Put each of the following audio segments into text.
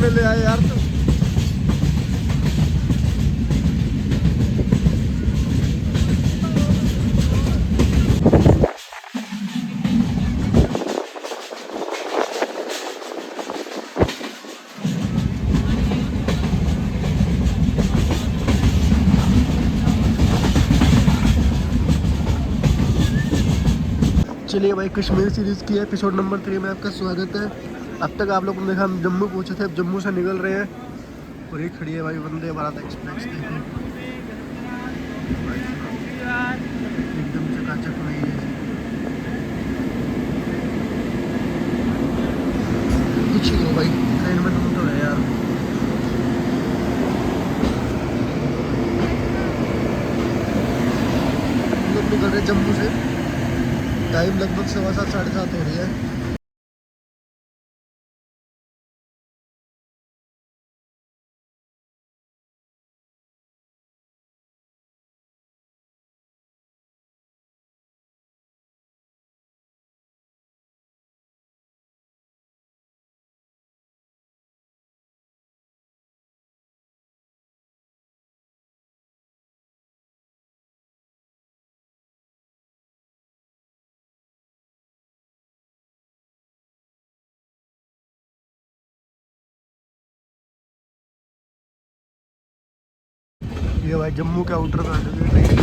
में ले आए यार। तो चलिए भाई, कश्मीर सीरीज़ की एपिसोड नंबर 3 में आपका स्वागत है। अब तक आप लोगों ने देखा हम जम्मू पहुंचे थे, अब जम्मू से निकल रहे हैं और ये खड़ी है भाई वंदे भारत एक्सप्रेस। देखो एकदम चकाचक हुई है, कुछ ही हो भाई, ट्रेन में तुम तो है यार। हम लोग निकल रहे जम्मू से, टाइम लगभग 7:15 साढ़े 7 हो रही है। ये भाई जम्मू के आउटर में आने लगे।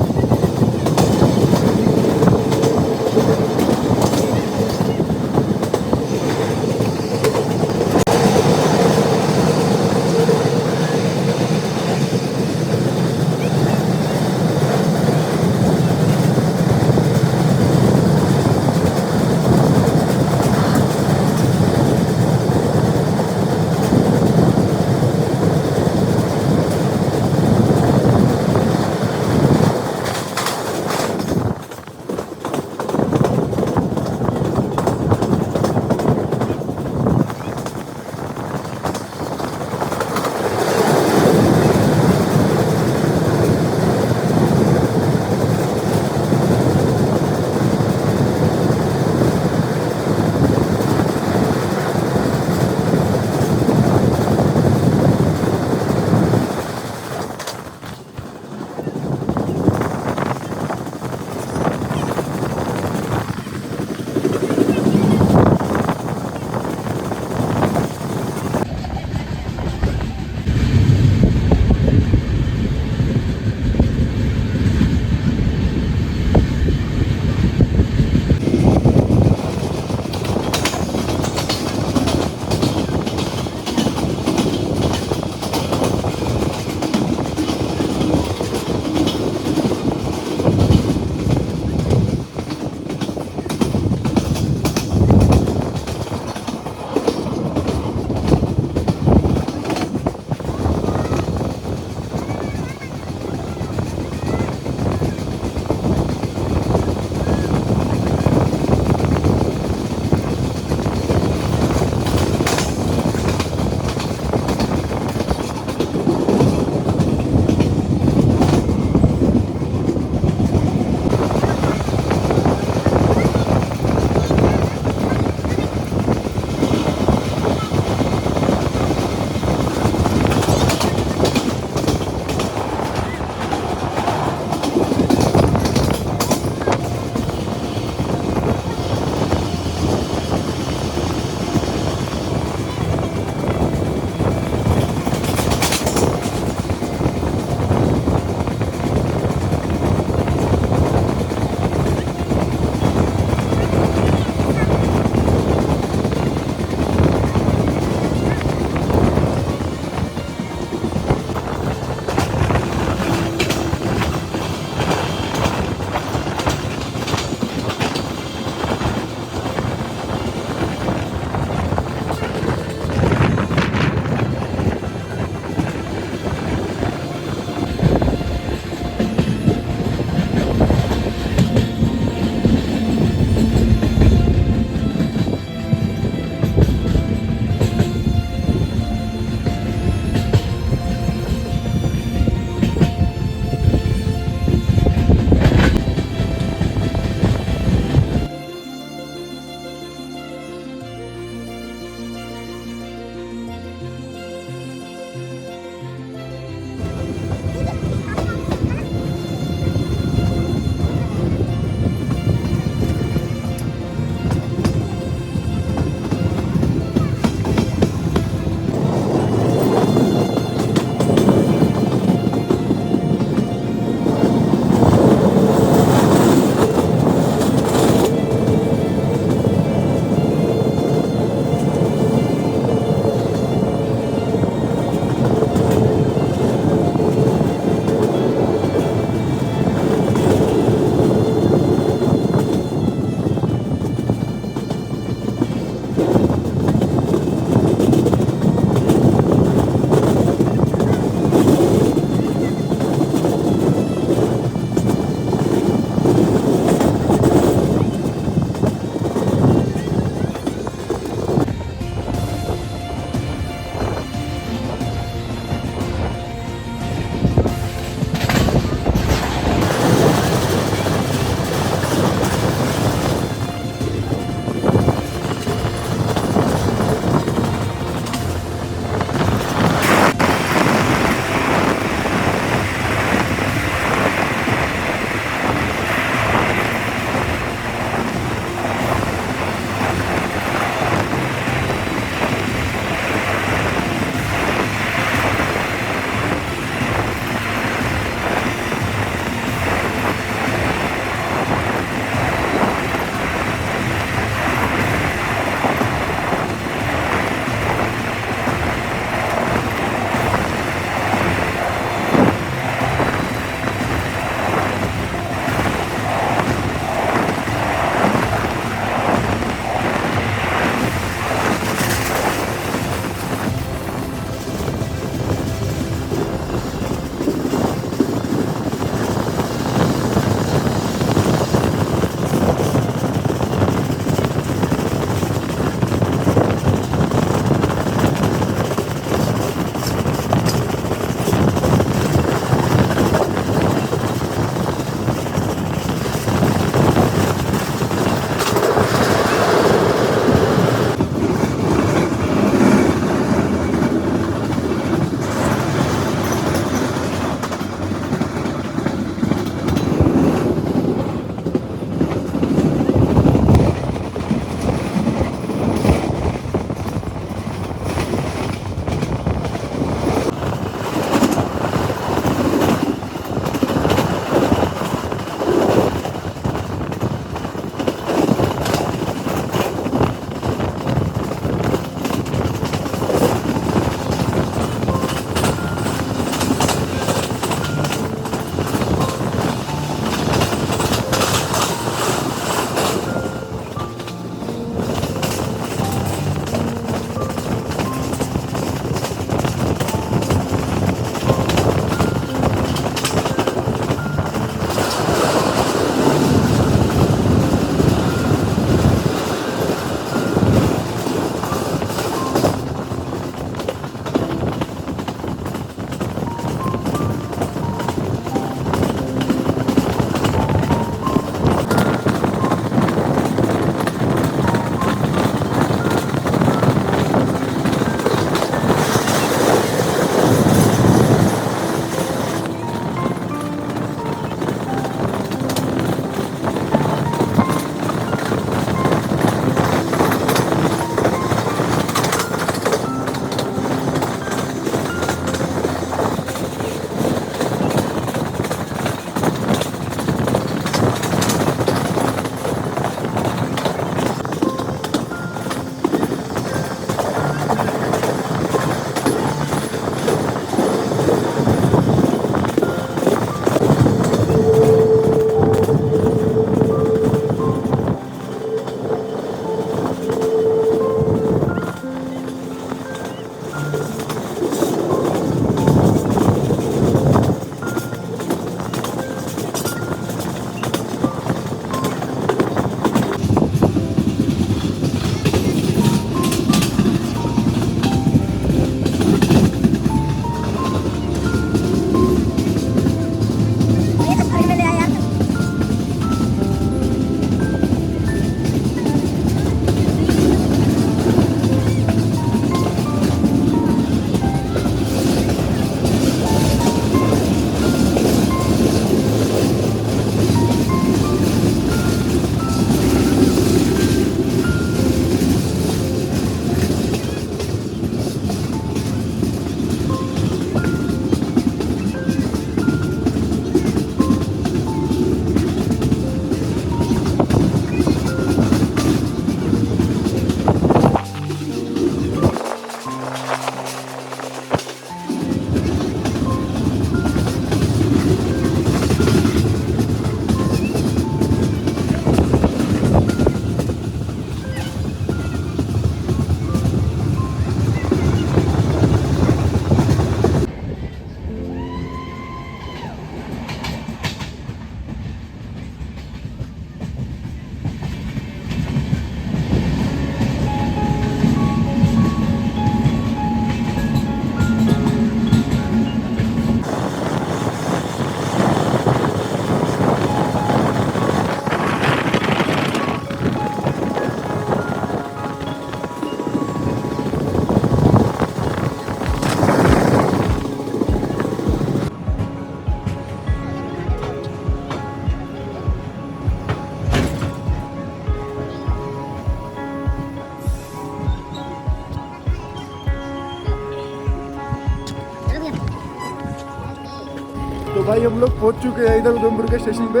तो भाई हम लोग पहुंच चुके हैं इधर उधमपुर के स्टेशन पे,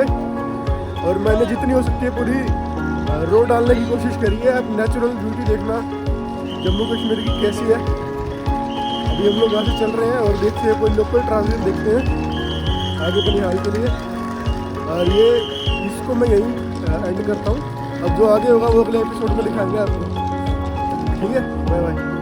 और मैंने जितनी हो सकती है पूरी रोड डालने की कोशिश करी है। अब नेचुरल ब्यूटी देखना जम्मू कश्मीर की कैसी है। अभी हम लोग यहाँ से चल रहे हैं और देखते हैं कोई लोकल ट्रांसलेट देखते हैं आगे बनिहाल के लिए, और ये इसको मैं यहीं एंड करता हूँ। अब जो आगे होगा वो अगले एपिसोड में दिखाएंगे आपको। ठीक है, बाय बाय।